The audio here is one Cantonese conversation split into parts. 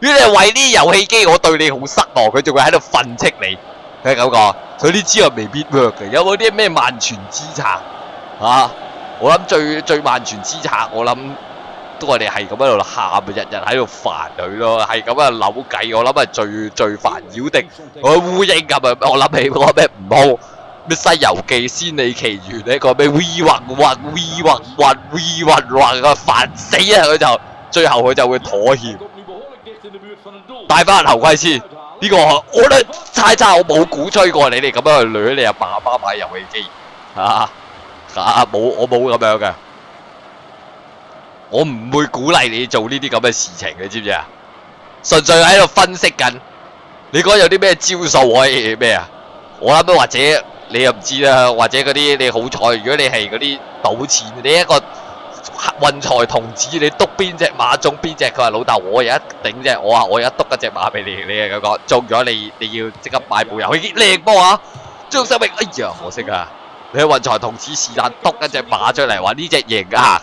如果你係為呢啲遊戲機，我對你好失望，佢仲會喺度訓斥你，係咁講。所以呢招又未必 work 嘅。有冇啲咩萬全之策啊？我諗最萬全之策，我諗都係你係咁喺度喊，日日喺度煩佢咯，係咁喺度扭計。我諗係最煩擾的。我烏蠅咁啊！我諗起嗰個咩悟空咩《西遊記》仙履奇緣呢個咩 V 運運 V 運運 V 運運啊，煩死啊！佢就最後佢就會妥協。戴翻頭盔先，呢個我咧猜我冇鼓吹過你哋咁樣去掠你阿爸阿媽買遊戲機冇，我冇咁樣嘅，我唔會鼓勵你做呢啲咁嘅事情，你知唔知啊？純粹喺度分析緊，你講有啲咩招數可以咩啊？我諗或者你又唔知啦，或者嗰啲你好彩，如果你係嗰啲賭錢，你一個運財童子，你篤邊隻馬中邊隻，佢話老豆我有一頂啫，我話我有一篤一隻馬俾你，你係咁講，中咗你要即刻買部遊戲機靚波啊！張生明，哎呀可惜啊！你運財童子是但篤一隻馬出嚟，話呢隻贏啊！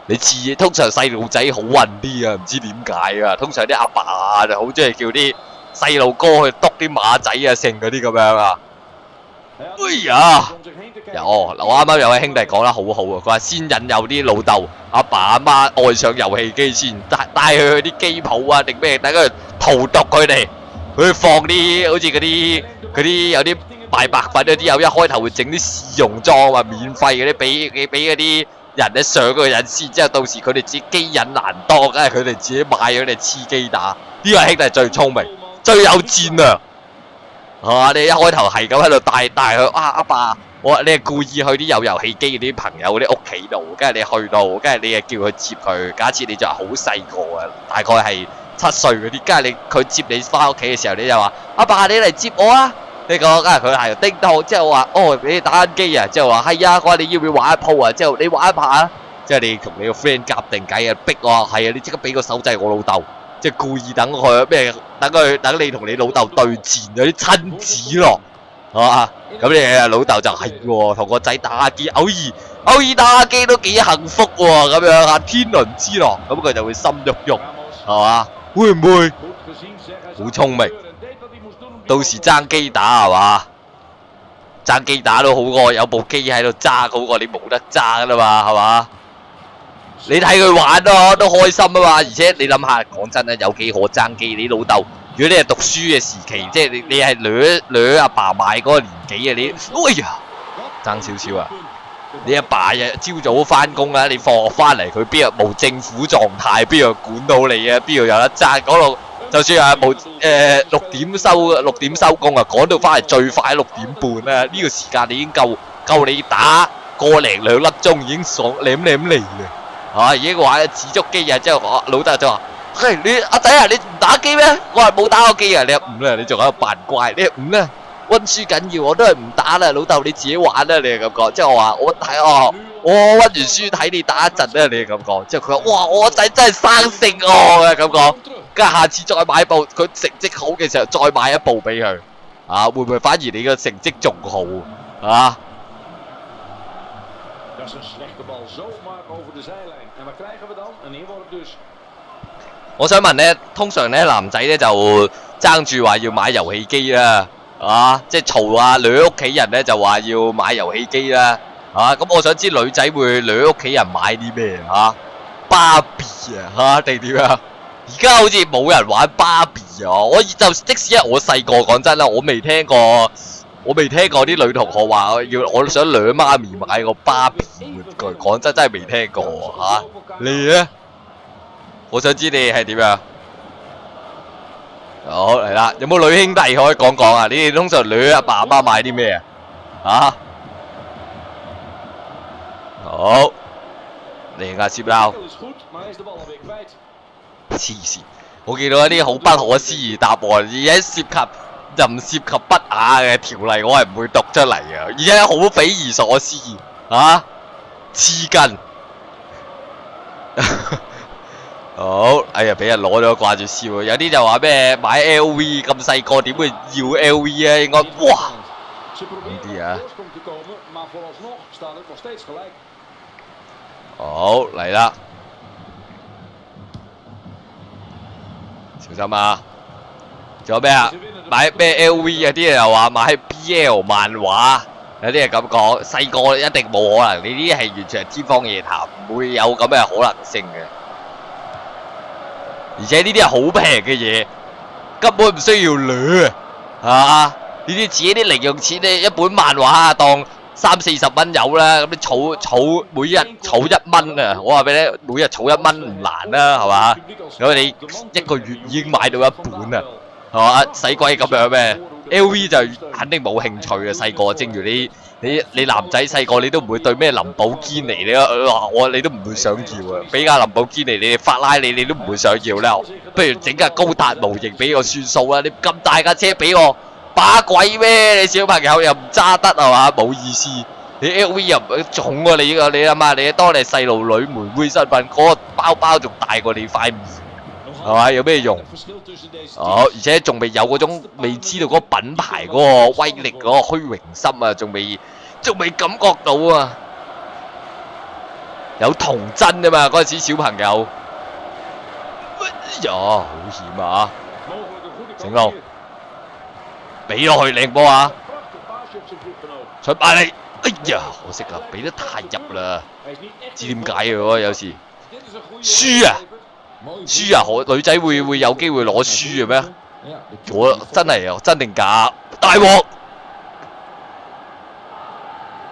你通常細路仔好運啲啊，唔知點解啊！通常啲阿爸就好中意叫啲細路哥去篤啲馬仔啊，剩嗰啲咁樣啊！哎呀，我啱啱有位兄弟講得好好啊，佢話先引誘啲老豆、阿爸、阿媽愛上遊戲機先，帶佢去啲機鋪啊，定咩？等佢荼毒佢哋，佢放啲好似嗰啲有啲賣白粉嗰啲，有一開頭會整啲試用裝啊，免費嗰啲俾嗰啲人咧上嗰個人先，之後到時佢哋自己機癮難當，梗係佢哋自己買咗嚟黐機打。呢位兄弟最聰明，最有戰略。你一開頭係咁喺度帶佢阿爸，你係故意去啲有遊戲機嗰啲朋友嗰啲屋企度，跟住你去到，跟住你又叫佢接佢。假設你就係好細個啊，大概係7歲嗰啲，跟住佢接你翻屋企嘅時候，你就話阿爸你嚟接我啊！你講，跟住佢係叮當，之後話你打緊機啊，之後話係啊，我話你要唔要玩一鋪啊？之後你玩一下啊，之後你同你個 friend 夾定計啊，逼我係啊，你即刻俾個手掣我老豆。即係故意等佢咩？等你同你老豆對戰，有啲親子咯，係嘛？咁你老豆就係喎，同個仔打機，偶爾打機都幾幸福喎，咁樣啊，天倫之樂，咁佢就會心喐喐，係嘛？會唔會？好聰明，到時爭機打係嘛？爭機打都好過有部機喺度揸，好過你冇得揸㗎啦嘛，係嘛？你睇佢玩咯，都開心啊嘛！而且你諗下，講真啊，有幾可爭機？你老豆，如果你係讀書嘅時期，即係你係掠阿爸買嗰個年紀啊，你哎呀爭少少啊！你阿爸日朝早翻工啊，你放學翻嚟，佢邊有冇政府狀態？邊度管到你啊？邊度有得爭？嗰度就算係冇6點收工啊，趕到翻嚟最快6點半啦！呢個時間你已經夠你打個零2粒鐘，已經爽舐嚟啦！已經玩自足機啊！之後我老豆就話：嘿，你阿仔啊，你唔打機咩？我話冇打過機啊！你唔啦，你仲喺度扮怪，你唔啦，溫書緊要，我都係唔打啦。老豆你自己玩啦，你係咁講。之後我話我溫完書睇你打一陣啦，你係咁講。之後佢話：哇，我仔真係生性哦，咁講。跟住下次再買部，佢成績好嘅時候再買一部俾佢。會唔會反而你個成績仲好啊？我想問咧，通常咧男仔咧就爭住話要買遊戲機啦，即係嘈啊，掠屋企人咧就話要買遊戲機啦，咁我想知女仔會掠屋企人買啲咩芭比定點啊？而家好似冇人玩芭比啊！即使係我細個，講真啦，我未聽過啲女同學話我想掠媽咪買個芭比玩具，講真係未聽過你咧？我想知你係點樣？好嚟啦，有冇女兄弟可以講講啊？你哋通常掠阿爸阿媽買啲咩啊？好，嚟下接撈。黐線！我見到一啲好不可思議答案，而且唔涉及不雅嘅條例，我係唔會讀出嚟嘅，而且好匪夷所思黐筋。好，哎呀，俾人攞咗掛住笑，有啲就話咩買 LV 咁細個點會要 LV 啊？應該哇呢啲啊！好嚟啦！小心啊！仲有咩啊？買咩 LV 啊？啲人又話買 BL 漫畫，有啲人咁講。細個一定冇可能，你呢啲係完全係天方夜譚，唔會有咁嘅可能性嘅。而且呢啲係好平嘅嘢，根本唔需要掠啊！呢啲自己啲零用錢咧，一本漫畫啊，當30-40蚊有啦。咁你儲每日儲1蚊啊！我話俾你，每日儲1蚊唔難啦，係嘛？咁你一個月已經買到一本啦，係嘛？使鬼咁樣咩 ？LV 就肯定冇興趣嘅。細個，正如你男仔細個你都唔會對咩林寶堅尼你都唔會想要啊！俾架林寶堅尼你法拉利你都唔會想要啦。不如整架高達模型俾我算數啦！你咁大架車俾我把鬼咩？你小朋友又唔揸得係嘛？冇意思。你 LV 又唔重喎，你諗下，你當你細路女妹妹身份，嗰個包包仲大過你塊面，係嘛？有咩用？而且仲未有嗰種未知道嗰個品牌嗰個威力嗰個虛榮心啊，仲未感覺到啊！有童真啊嘛，嗰陣時小朋友。呀，好險啊！成龍，俾落去靚波啊！出埋嚟，哎呀，可惜啊，俾得太入啦，知點解嘅有時輸啊，女仔會有機會攞輸嘅咩？我真係真定假？大鑊！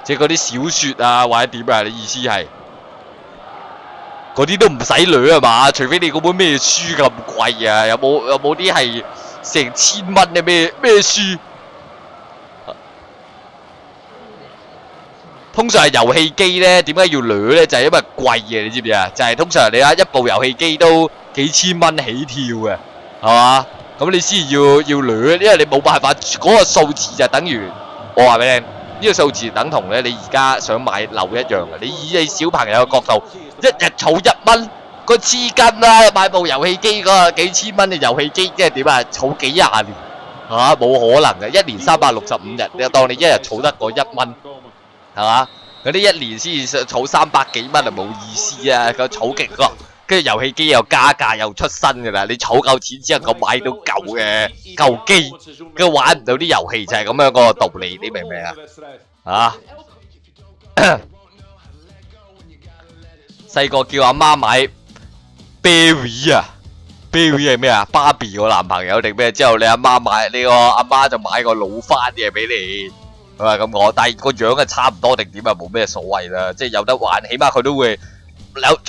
即係嗰啲小說啊，或者點啊？你意思係嗰啲都唔使掠啊嘛？除非你嗰本咩書咁貴啊？有冇啲係成1000蚊嘅咩書？通常係遊戲機咧，點解要掠咧？就係因為貴啊！你知唔知啊？就係通常你一部遊戲機都幾千蚊起跳嘅，係嘛？咁你先要掠，因為你冇辦法嗰個數字就等於我話俾你聽。呢個數字等同咧，你而家想買樓一樣嘅。你以你小朋友嘅角度，一日儲1蚊，個黐筋啦！買部遊戲機嗰個幾千蚊嘅遊戲機，即係點啊？儲幾廿年嚇，冇可能嘅。1年365日，你當你一日儲得個1蚊，係嘛？嗰啲1年先儲300幾蚊就冇意思啊！個儲極個，跟住遊戲機又加價又出新㗎啦。你儲夠錢之後，夠買到舊機，跟住玩唔到啲遊戲就係咁樣個道理，你明唔明啊？啊！細個叫阿媽買 Berry 啊 ，Berry 係咩啊？芭比個男朋友定咩？之後你阿媽就買個老番嘅俾你，佢話咁講，但係個樣係差唔多定點啊？冇咩所謂啦，即係有得玩，起碼佢都會有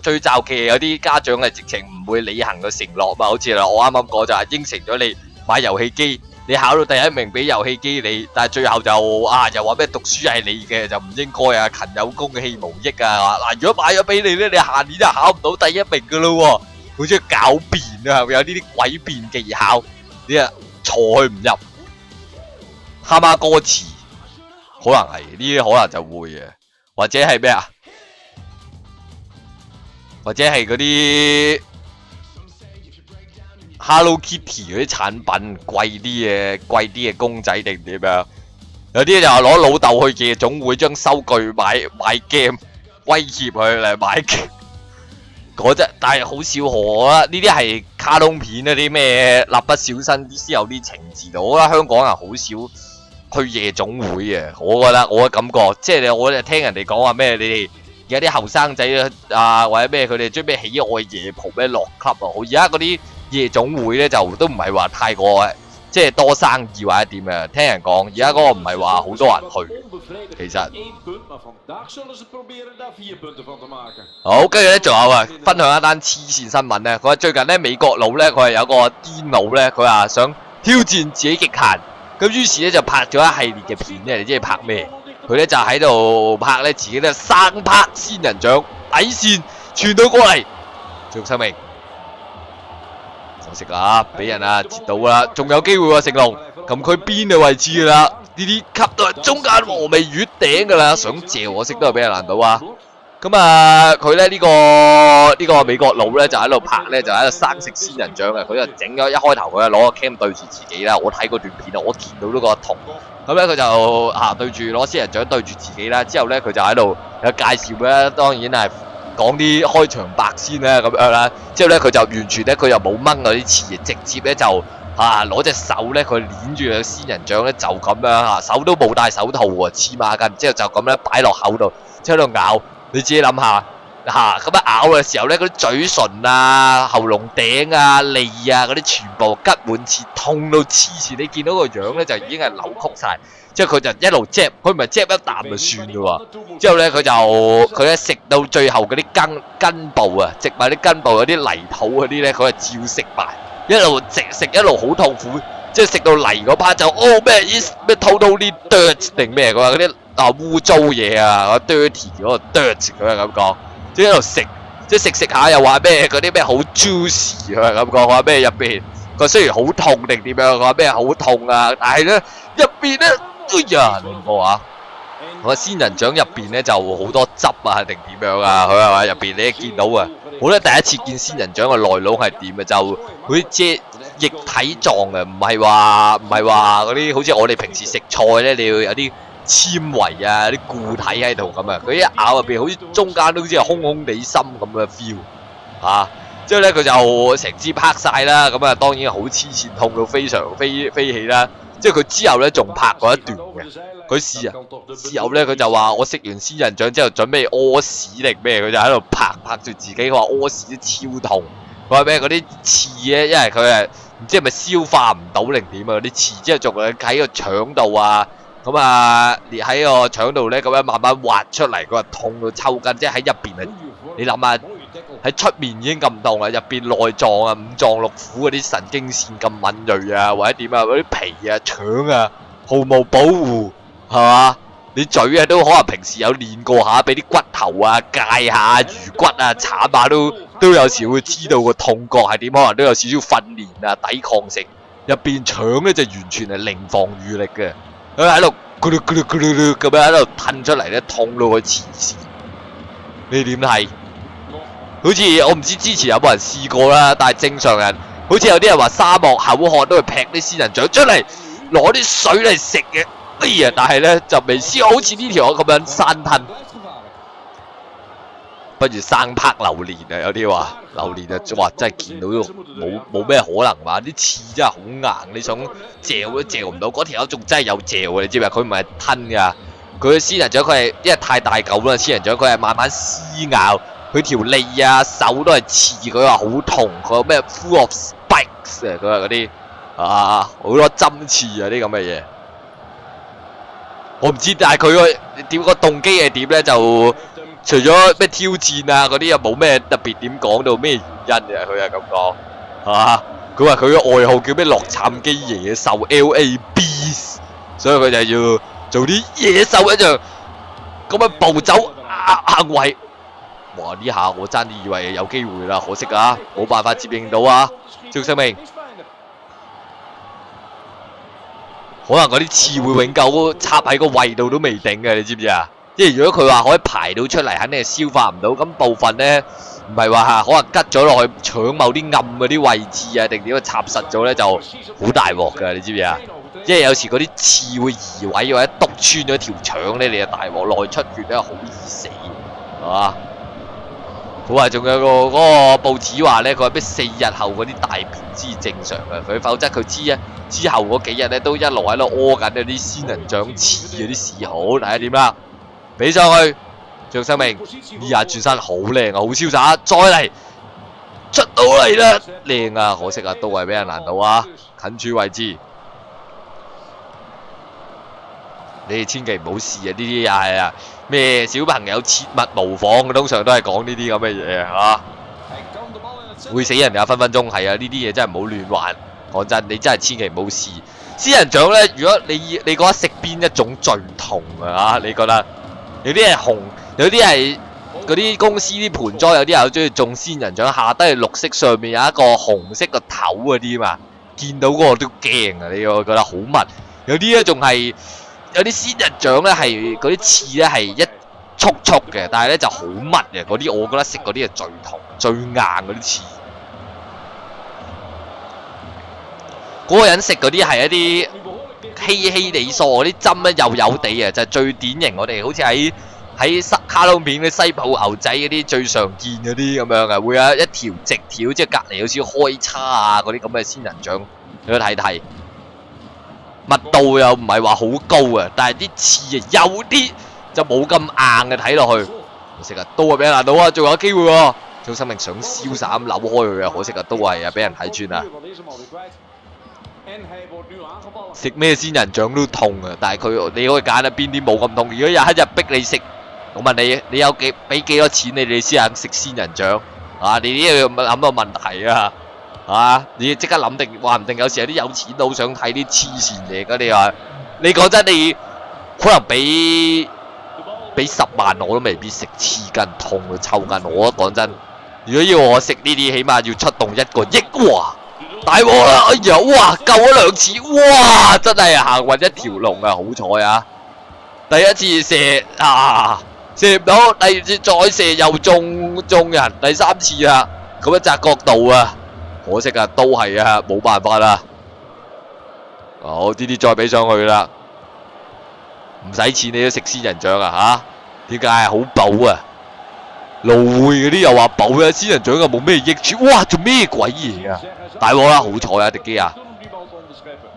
最罩忌，有啲家長係直情唔會履行個承諾嘛，好似我啱啱講就係應承咗你買遊戲機。你考到第1名俾遊戲機你，但係最後就又話咩讀書係你嘅，就唔應該啊！勤有功戲無益啊！嗱，如果買咗俾你咧，你下年就考唔到第1名噶咯喎，好似狡辯啊，有呢啲詭辯技巧，你啊錯佢唔入，他媽歌詞可能係呢啲，可能就會嘅，或者係咩啊？或者係嗰啲Hello Kitty 嗰啲產品貴啲嘅公仔定點樣？有啲就話攞老豆去夜總會將收據買 game 威脅佢嚟買 game 嗰隻，但係好少可啦。呢啲係卡通片嗰啲咩蠟筆小新先有啲情節度。我覺得香港人好少去夜總會嘅。我覺得我嘅感覺，即係我哋聽人哋講話咩，你哋而家啲後生仔啊或者咩，佢哋中意咩喜愛夜蒲咩落 club 啊，而家嗰啲夜總會咧就都唔係話太過即係多生意或者點嘅，聽人講而家嗰個唔係話好多人去，其實好，跟住咧仲有分享一單黐線新聞咧，佢話最近咧美國佬咧佢係有個癲佬咧，佢話想挑戰自己極限，咁於是咧就拍咗一系列嘅片咧，你知係拍咩？佢咧就喺度拍咧自己咧生拍仙人掌底線傳到過嚟，繼續生命。可惜啊，俾人截到啦，仲有機會喎，成龍撳佢邊嘅位置噶啦，呢啲吸到中間和味月頂噶啦，想借可惜都係俾人攔到啊！咁佢咧呢個美國佬咧就喺度拍咧，就喺度生食仙人掌嘅，佢就整咗一開頭佢攞個 cam 對住自己啦，我睇嗰段片啊，我見到都覺得痛。咁咧佢就對住攞仙人掌對住自己啦，之後咧佢就喺度有介紹咧，當然係講啲開場白先啦，咁樣啦。之後咧佢就完全咧佢又冇掹嗰啲刺，直接咧就攞隻手咧佢捏住個仙人掌咧就咁樣手都冇戴手套喎，黐孖筋。之後就咁咧擺落口度，之後喺度咬。你自己諗下咁樣咬嘅時候咧，嗰啲嘴唇啊、喉嚨頂啊、脷啊嗰啲全部吉滿刺，痛到黐線。你見到個樣咧就已經係扭曲晒。之後佢就一路嚼，佢唔係嚼一啖就算嘅喎。之後咧佢咧食到最後嗰啲根部啊，植埋啲根部嗰啲泥土嗰啲咧，佢係照食埋，一路食一路好痛苦。即係食到泥嗰 part 就咩 is 咩 totally dirt 定咩嗰啲污糟嘢啊 dirty 嗰個 dirt 佢係咁講。即係一路食，即係食下又話咩嗰啲咩好 juicy 佢係咁講，話咩入邊佢雖然好痛定點樣，佢話咩好痛啊，但係咧入邊咧。哎呀，你個話，我仙人掌入邊咧就好多汁啊，定點樣啊？佢係話入邊你見到啊，我咧第一次見仙人掌嘅內籠係點嘅，就嗰啲即液體狀嘅，唔係話嗰啲好似我哋平時食菜咧，你要有啲纖維啊、啲固體喺度咁啊。佢一咬入邊好似中間都好似係空空地心咁嘅 feel 啊！之後咧佢就成支拍晒啦，咁啊當然好黐線，痛到非常飛起啦。即係佢之後咧仲拍過一段嘅，佢事後咧佢就話我食完仙人掌之後準備屙屎定咩，佢就喺度拍住自己，佢話屙屎都超痛，佢話咩嗰啲刺咧，因為佢係唔知係咪消化唔到定點啊，嗰啲刺之後仲喺個腸度啊，咁啊列喺個腸度咧咁樣慢慢挖出嚟，佢話痛到抽筋，即係喺入邊啊，你諗下喺出面已經咁痛啦，入邊內臟啊、五臟六腑嗰啲神經線咁敏鋭啊，或者點啊，嗰啲皮啊、腸啊毫無保護，係嘛？你嘴啊都可能平時有練過下，俾啲骨頭啊戒下、魚骨啊慘下都有時會知道個痛覺係點，可能都有少少訓練啊、抵抗性。入邊腸咧就完全係零防禦力嘅，佢喺度咕嚕咕嚕咕嚕咁樣喺度吞出嚟咧，痛到佢黐線。你點睇？好似我唔知之前有冇人試過啦，但係正常人好似有啲人話沙漠口渴都會劈啲仙人掌出嚟，攞啲水嚟食嘅。哎呀，但係咧就未試過好似呢條咁樣生吞，不如生拍榴蓮啊！有啲話榴蓮啊，哇真係見到都冇咩可能嘛，啲刺真係好硬，你想嚼都嚼唔到。嗰條友仲真係有嚼啊，你知唔知？佢唔係吞㗎，佢嘅仙人掌佢係因為太大嚿啦，仙人掌佢係慢慢撕咬。佢條脷啊、手都係刺，佢話好痛，佢話咩 full of spikes 啊，佢話嗰啲好多針刺啊啲咁嘅嘢，我唔知，但係佢個動機係點咧？就除咗咩挑戰啊嗰啲，又冇咩特別點講到咩原因嘅，佢係咁講，係嘛？佢話佢嘅外號叫咩洛杉磯野獸 LABs， 所以佢就要做啲野獸一樣咁樣暴走行為。哇！呢下我爭啲以為有機會啦，可惜啊，冇辦法接應到啊，趙生明。可能嗰啲刺會永久插喺個胃度都未定嘅，你知唔知啊？即係如果佢話可以排到出嚟，肯定係消化唔到。咁部分咧唔係話可能吉咗落去搶某啲暗嗰啲位置啊，定點樣插實咗咧就好大鑊㗎，你知唔知啊？即係有時嗰啲刺會移位或者篤穿咗條腸咧，你就大鑊，內出血咧好易死，係嘛？佢話仲有嗰個報紙話咧，佢話咩4日後嗰啲大便先正常嘅，佢否則佢之後嗰幾日咧都一路喺度屙緊嗰啲仙人掌刺嗰啲事好，大家點啦？俾上去，張生明呢下轉身好靚啊，好瀟灑，再嚟出到嚟啦，靚啊！可惜啊，都係俾人攔到啊，近處位置，你哋千祈唔好試啊！呢啲又係啊。咩小朋友切勿模仿，通常都係講呢啲咁嘅嘢嚇，會死人㗎，分鐘係啊！呢啲嘢真係唔好亂玩。講真，你真係千祈唔好試。仙人掌咧，如果你覺得食邊一種最痛啊？你覺得有啲係紅，有啲係嗰啲公司啲盆栽，有啲人好中意種仙人掌，下低係綠色，上面有一個紅色個頭嗰啲嘛，見到嗰個都驚啊！你會覺得好密，有啲咧仲係。有啲仙人掌咧係嗰啲刺咧係一束束嘅，但係咧就好密嘅嗰啲，我覺得食嗰啲係最痛、最硬嗰啲刺。嗰個人食嗰啲係一啲稀稀地疏嗰啲針咧幼幼地啊，就係最典型我哋好似喺喺卡通片嘅西部牛仔嗰啲最常見嗰啲咁樣嘅，會有一條直條，即係隔離好似開叉啊嗰啲咁嘅仙人掌，你去睇睇。密度又唔係話好高啊，但係啲刺啊有啲就冇咁硬嘅睇落去。可惜啊，都係俾人攔到啊，仲有機會喎。張生命想瀟灑咁扭開佢啊，可惜啊，都係啊俾人睇穿啊。食咩仙人掌都痛啊，但係你可以揀啊邊啲冇咁痛。如果有一日逼你食，我問你，你有俾幾多錢你先肯食仙人掌啊？你呢個諗個問題啊！你即刻諗定，話唔定有時有啲有錢佬想睇啲黐線嘢㗎。你話，你講真，你可能俾10萬我都未必食，黐筋痛到抽筋。我講真，如果要我食呢啲，起碼要出動1個億，哇！大鑊啦！哎呀，哇，救咗2次，哇！真係行運一條龍啊，好彩啊！第一次射射唔到，第二次再射又中人，第3次啊，咁樣窄角度啊！可惜啊，都係啊，冇辦法啦。好，呢啲再俾上去啦，唔使錢你都食仙人掌啊點解好補啊？蘆薈嗰啲又話補啊，仙人掌又冇咩益處。哇，做咩鬼嘢啊？大鑊啦，好彩啊，迪基啊！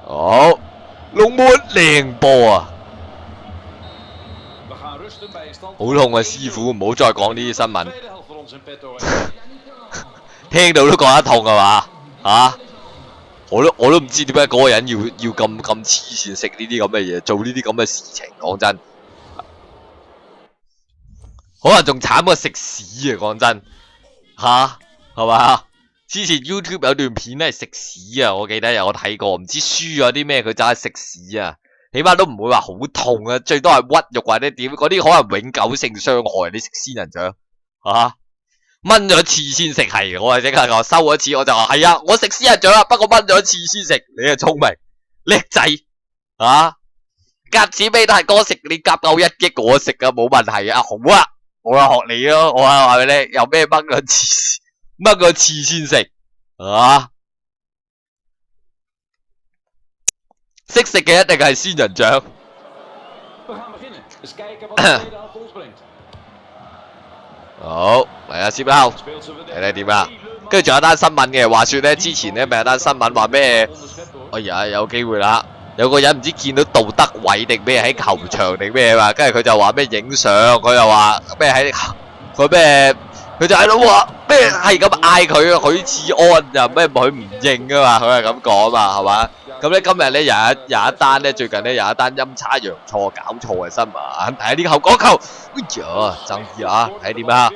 好，龍門靚波啊！好痛啊，師傅，唔好再講呢啲新聞。聽到都覺得痛係嘛？我都唔知點解嗰個人要咁黐線食呢啲咁嘅嘢，做呢啲咁嘅事情。講真，可能仲慘過食屎啊！講真，係嘛？之前 YouTube 有段片係食屎啊，我記得有睇過，唔知輸咗啲咩，佢就係食屎啊！起碼都唔會話好痛啊，最多係屈辱或者點，嗰啲可能永久性傷害。你食仙人掌掹咗刺先食係，我係即刻我收咗次我就話係啊，我食仙人掌啊，不過掹咗刺先食。你係聰明叻仔夾錢俾大哥食，你夾夠1億我食啊，冇問題啊，好啊，我啊學你咯，我啊話俾你，有咩掹個刺先食識食嘅一定係仙人掌。好，嚟啊，接包，睇睇點啊？跟住仲有單新聞嘅，話說咧，之前咧咪有單新聞話咩？哎呀，有機會啦，有個人唔知見到杜德偉定咩喺球場定咩嘛，跟住佢就話咩影相，佢又話咩喺佢就喺度話咩係咁嗌佢許志安又咩佢唔應噶嘛，佢係咁講嘛，係嘛？咁咧今日咧有一單咧，最近咧有一單陰差陽錯搞錯嘅新聞，睇下呢個後果球，哎呀，爭議啊，睇點啊？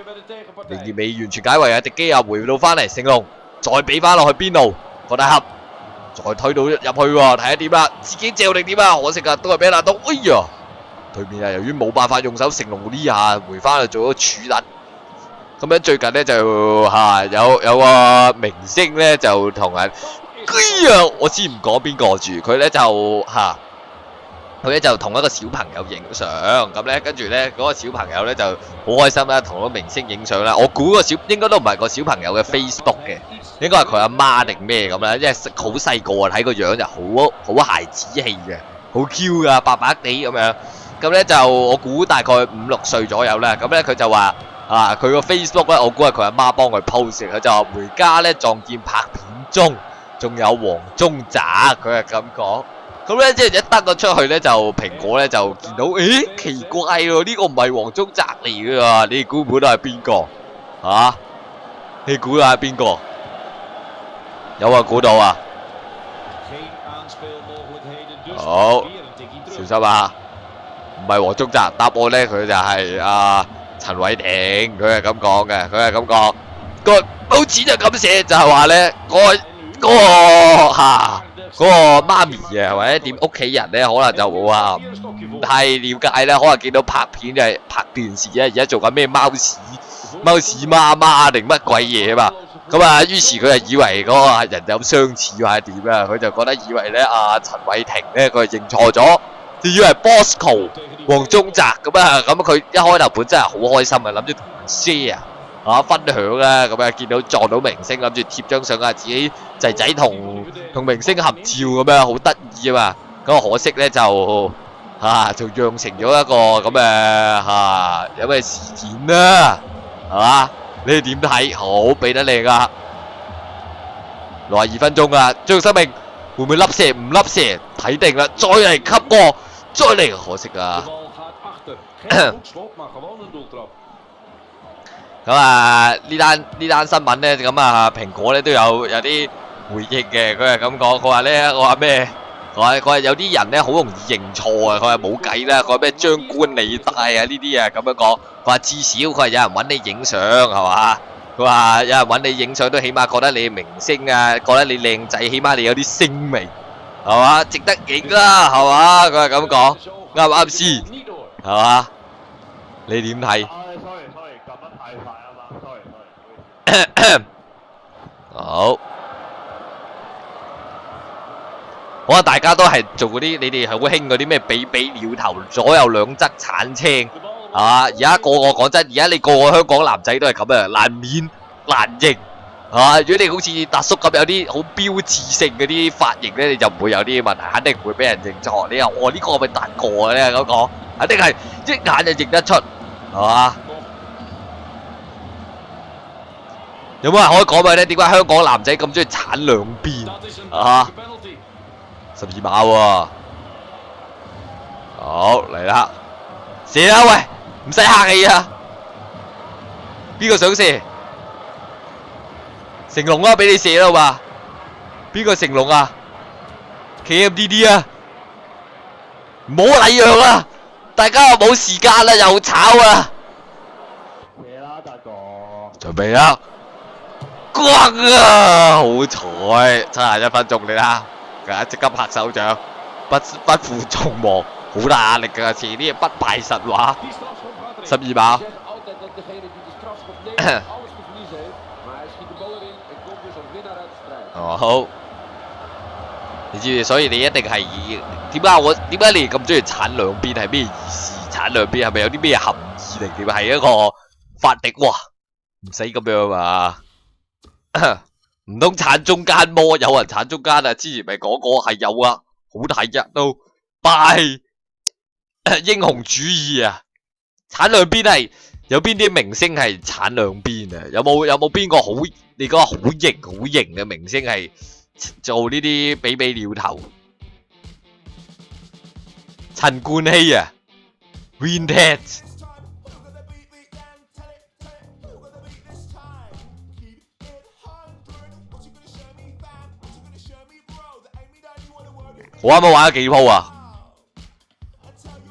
仍然未完全解圍啊！迪基亞回到翻嚟，成龍再俾翻落去邊路，個大盒再推到入去喎，睇下點啊？自己借定點啊？可惜啊，都係俾人攔到，哎呀！對面啊，由於冇辦法用手，成龍呢下回翻去做咗柱躉。咁樣最近咧就有個明星咧就同人。我先唔講邊個住，佢咧就同一個小朋友影相，咁咧跟住咧嗰個小朋友咧就好開心啦，同個明星影相啦。我估個應該都唔係個小朋友嘅 Facebook 嘅，應該係佢阿媽定咩咁啦，因為好細個啊，睇個樣就好孩子氣嘅，好 Q 噶，白白地咁樣。咁咧就我估大概5-6歲左右啦。咁咧佢就話佢個 Facebook 咧，我估係佢阿媽幫佢 post，佢就話回家咧撞見拍片中。仲有黃宗澤，佢係咁講。咁咧，即係一登咗出去咧，就蘋果咧就見到，誒奇怪喎，呢個唔係黃宗澤嚟㗎喎，你估唔估到係邊個？你估下係邊個？有冇估到啊？好，小心啊！唔係黃宗澤，答案咧佢就係陳偉霆，佢係咁講嘅，佢係咁講。個報紙就咁寫，就係話咧嗰個媽咪啊，或者點屋企人咧，可能就唔太了解咧，可能見到拍片就係拍電視咧，而家做緊咩貓屎媽媽定乜鬼嘢嘛？咁啊，於是佢就以為嗰個人有相似或者點啊，佢就覺得以為咧陳偉霆咧佢認錯咗，就以為 Bosco 黃宗澤咁啊，咁佢一開頭本真係好開心啊，諗住同人 share。分享啦，咁啊見到撞到明星，諗住貼張相啊，自己仔同明星合照咁樣，好得意啊嘛。咁可惜咧就就釀成咗一個咁嘅有咩事件啦，係嘛？你哋點睇？好俾得靚啊！62分鐘啊，張生命會唔會粒射？唔粒射，睇定啦，再嚟吸過，再嚟，可惜啊！咁呢單新聞咧，咁蘋果咧都有啲回應嘅，佢係咁講，佢話咧，我話咩？佢話有啲人咧好容易認錯啊，佢話冇計啦，佢話咩張冠李戴啊呢啲啊咁樣講，佢話至少佢話有人揾你影相係嘛？佢話有人揾你影相都起碼覺得你係明星啊，覺得你靚仔，起碼你有啲聲名係嘛？值得影啦係嘛？佢係咁講，啱唔啱先？係嘛？你點睇？好，我話大家都係做嗰啲，你哋係好興嗰啲咩比比鳥頭，左右兩側鏟青，係嘛？而家個個講真，而家你個個香港男仔都係咁啊，難面難認，係嘛？如果你好似達叔咁有啲好標誌性嗰啲髮型咧，你就唔會有啲問題，肯定唔會俾人認錯。你話我呢個係咪達哥啊？你係咁講，肯定係一眼就認得出，係嘛？有冇人可以講俾咧？點解香港男仔咁中意鏟兩邊啊？12碼喎，好嚟啦，射啦喂，唔使客氣啊！邊個想射？成龍啊，俾你射啦好嘛？邊個成龍啊 ？KMDD 啊，唔好禮讓啦，大家又冇時間啦，又炒啊！射啦，達哥！準備啦！咣啊！好彩，71分鐘你啦，即刻拍手掌，不負眾望，好大壓力㗎，遲啲不敗神話。12碼。哦好，你知所以你一定係點解你咁中意鏟兩邊係咩意思？鏟兩邊係咪有啲咩含義定點？係一個法敵哇？唔使咁樣嘛。唔通鏟中間麼？有人鏟中間啊！之前咪講過係有啊，好大日都拜英雄主義啊！鏟兩邊係有邊啲明星係鏟兩邊啊？有冇邊個好？你覺得好型嘅明星係做呢啲比比鳥頭？陳冠希啊 ，Vinted。我啱啱玩咗幾鋪啊？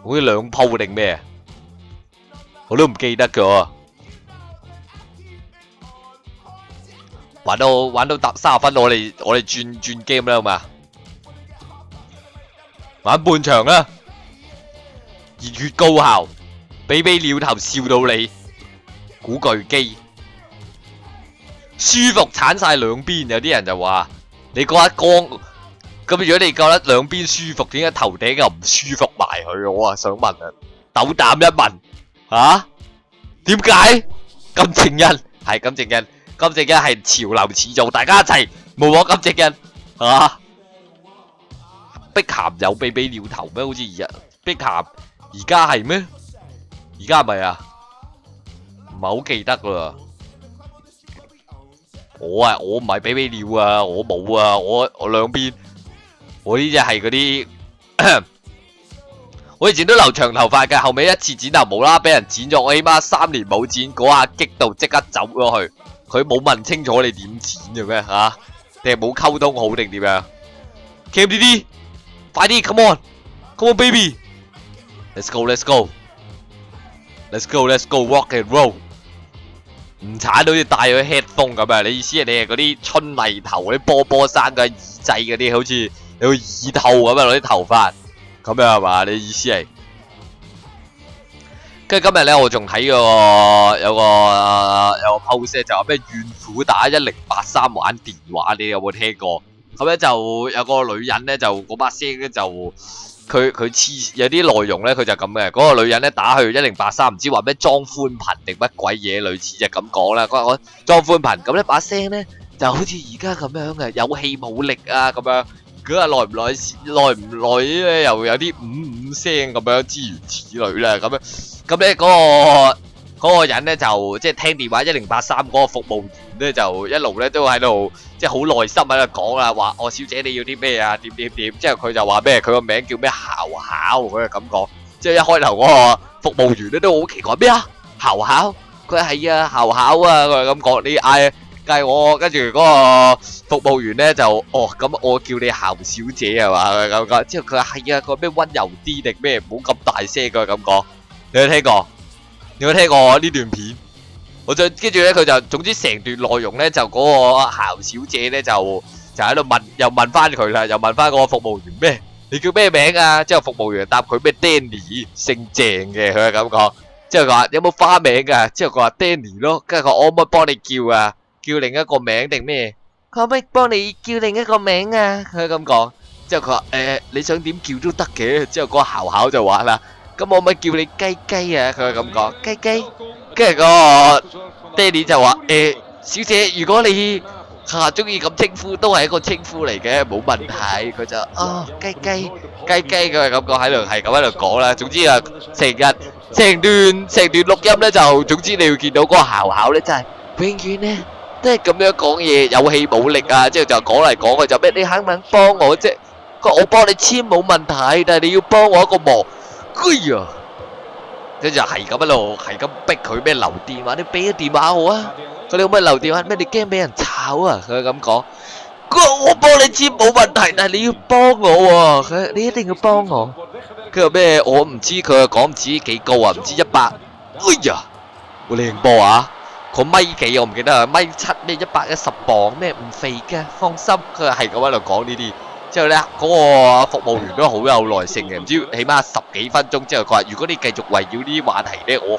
好似2鋪定咩？我都唔記得咗。玩到搭30分，我哋轉 game 啦，好嘛？玩半場啦，熱血高校，比比鳥頭笑到你，古巨基，舒服鏟晒兩邊，有啲人就話你覺得光。咁如果你覺得兩邊舒服，點解頭頂又唔舒服埋佢？我想問啊，斗膽一問嚇，點解？金正恩係金正恩，金正恩係潮流始祖，大家一齊模仿金正恩嚇。碧咸有比比鳥頭咩？好似碧咸而家係咩？而家係咪啊？唔係好記得啦。我唔係比比鳥啊，我冇啊，我兩邊。我呢只係嗰啲，我以前都留長頭髮嘅，後尾一次剪頭冇啦，俾人剪咗，我起碼3年冇剪，嗰下激到即刻走咗去。佢冇問清楚你點剪嘅咩嚇？定係冇溝通好定點樣 ？KMDD， 快啲 ，come on baby，let's go，rock and roll。唔鏟好似戴咗 headphone 咁啊！你意思係你係嗰啲春泥頭嗰啲波生嘅耳仔嗰啲，好似有個耳套咁啊！攞啲頭髮咁樣係嘛？你意思係？跟住今日咧，我仲睇有個 post 就話咩怨婦打1083玩電話，你有冇聽過？咁咧就有個女人咧，就嗰把聲咧就佢黐有啲內容咧，佢就咁嘅。嗰個女人咧打去1083，唔知話咩裝寬頻定乜鬼嘢，類似就咁講啦。我裝寬頻，咁咧把聲咧就好似而家咁樣嘅，有氣冇力啊咁樣。佢話耐唔耐咧，又有啲聲咁樣諸如此類啦，咁咧嗰個人咧就即係聽電話1083嗰個服務員咧就一路咧都喺度即係好耐心喺度講啦，話小姐你要啲咩啊？點，之後佢就話咩？佢個名叫咩姣姣，佢就咁講。即係一開頭嗰個服務員咧都好奇怪咩啊？姣姣，佢係啊姣姣啊，佢係咁講。你嗌我，跟住嗰個服務員咧就咁我叫你姣小姐係嘛？佢咁講。之後佢話係啊，佢咩溫柔啲定咩？唔好咁大聲，佢係咁講。你有聽過？你有聽過呢段片？跟住咧，佢就總之成段內容咧，就嗰個姣小姐咧就喺度問，又問翻佢啦，又問翻嗰個服務員咩？你叫咩名啊？之後服務員答佢咩 Danny， 姓鄭嘅，佢係咁講。之後佢話有冇花名噶？之後佢話 Danny 咯。跟住佢話我可唔可以幫你叫啊？叫另一個名定咩？可唔可以幫你叫另一個名啊？佢係咁講。之後佢話你想點叫都得嘅。之後嗰個姣姣就話啦。咁我咪叫你雞雞啊！佢係咁講，雞雞。跟住嗰個 Danny 就話小姐，如果你中意咁稱呼，都係一個稱呼嚟嘅，冇問題。佢就雞雞，佢係咁講，係咁喺度講啦。總之啊，成段錄音咧，就總之你要見到嗰個姣姣咧，真係永遠咧都係咁樣講嘢，有氣冇力啊！之後就講嚟講去就咩？你肯唔肯幫我啫？我幫你簽冇問題，但係你要幫我一個忙。哎呀！跟住係咁喺度，係咁逼佢咩留電話？你俾個電話我啊！佢你可唔可以留電話？咩？你驚俾人炒啊？佢咁講。我幫你簽冇問題，但係你要幫我喎。你一定要幫我。佢話咩？我唔知，佢講唔知幾高啊？唔知100。哎呀！我靚波啊！佢米幾我唔記得啊，米7咩110磅咩？唔肥嘅，放心。佢係咁喺度講呢啲。之後咧，嗰個服務員都好有耐性嘅，唔知起碼10幾分鐘之後，佢話：如果你繼續圍繞呢啲話題咧，我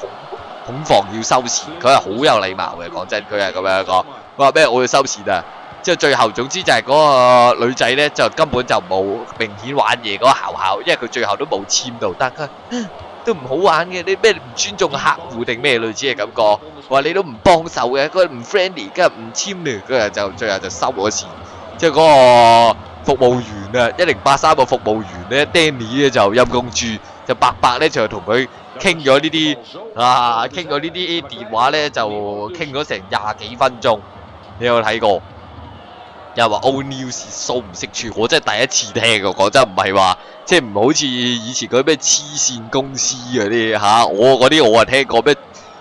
恐防要收錢。佢係好有禮貌嘅，講真，佢係咁樣講。佢話咩？我要收錢啊！之後最後總之就係嗰個女仔咧，就根本就冇明顯玩嘢嗰個姣姣，因為佢最後都冇簽到，但佢都唔好玩嘅，你咩唔尊重客戶定咩類似嘅感覺？話你都唔幫手嘅，佢唔 friendly，跟住唔簽咧，佢就最後就收咗錢。即係嗰個服務員啊，1083個服務員咧 ，Danny 咧就陰公豬，就白白咧就同佢傾咗呢啲傾咗呢啲電話咧，就傾咗成20幾分鐘。你有睇過？又話 Old News 數唔識處，我真係第一次聽㗎，講真唔係話即係唔好似以前嗰啲咩黐線公司嗰啲我嗰啲我係聽過咩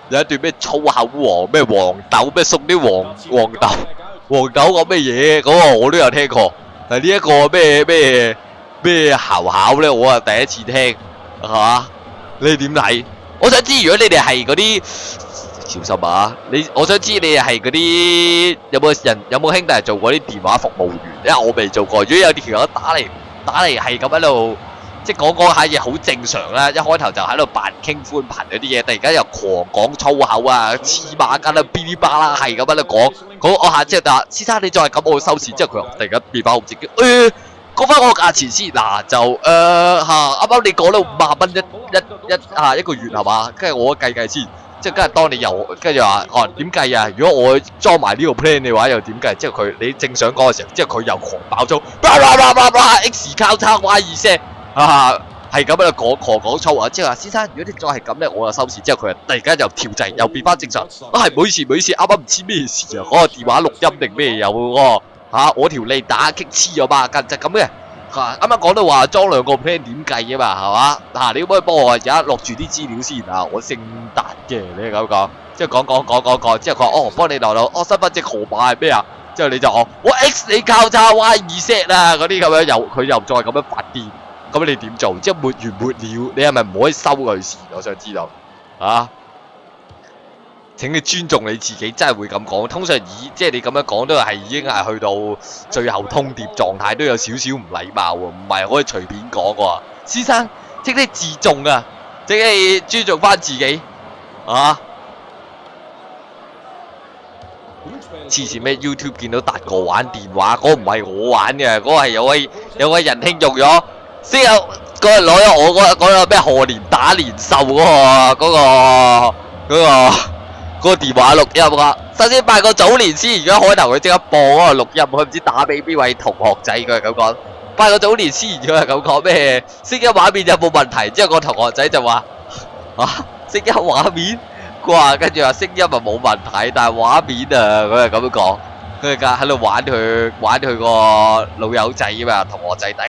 有一段咩粗口王咩黃豆咩送啲黃豆講咩嘢嗰個我都有聽過，但係呢一個咩姣姣咧，我係第一次聽係嘛？你點睇？我想知如果你哋係嗰啲。小心啊！我想知你係嗰啲有冇兄弟係做過啲電話服務員？因為我未做過。如果有條友打嚟係咁喺度，即係講下嘢好正常啦。一開頭就喺度扮傾寬頻嗰啲嘢，突然間又狂講粗口啊、黐孖筋啊、嗶哩吧啦，係咁喺度講。我下之後就話：先生你再係咁，我會收錢。之後佢突然間變翻好自己。講翻我個價錢先嗱，就啱啱你講到50蚊一個月係嘛？跟住我計先。即係跟住當你跟住話點計啊？如果我裝埋呢個 plan 嘅話，又點計？之後你正想講嘅時候，之後佢又狂爆粗，X 交叉 Y2Z 係咁喺度狂講粗啊！之後話先生，如果你再係咁咧，我就收錢。之後佢突然間又跳掣，又變翻正常。唔好意思，啱啱唔知咩事啊！嗰個電話錄音定咩有喎？我條脷打棘黐咗嘛，就咁嘅。啱啱講到話裝2個 plan 點計啊嘛，係嘛？你可唔可以幫我而家落住啲資料先啊？我姓達嘅，你咁講，即係講，之後佢話幫你留身份證號碼係咩啊？之後你就我 X 你交叉 Y2Z 啊嗰啲咁樣，佢又再咁樣發癲，咁你點做？即係沒完沒了，你係咪唔可以收佢錢？我想知道請你尊重你自己，真係會咁講。通常即係你咁樣講都係已經係去到最後通牒狀態，都有少少唔禮貌喎，唔係可以隨便講喎。先生，請你自重啊，請你尊重翻自己之前咩 YouTube 見到達哥玩電話，嗰個唔係我玩嘅，嗰個係有位仁兄用咗，先有嗰日攞咗我嗰個咩賀年打年獸嗰個電話錄音啊！首先拜個早年先，而家開頭佢即刻播嗰個錄音，佢唔知打俾邊位同學仔，佢係咁講。拜個早年先佢係咁講咩？聲音畫面有冇問題？之後個同學仔就話：啊，聲音畫面，佢話跟住話聲音啊冇問題，但係畫面啊，佢係咁樣講，佢喺度玩佢個老友仔啊嘛，同學仔底。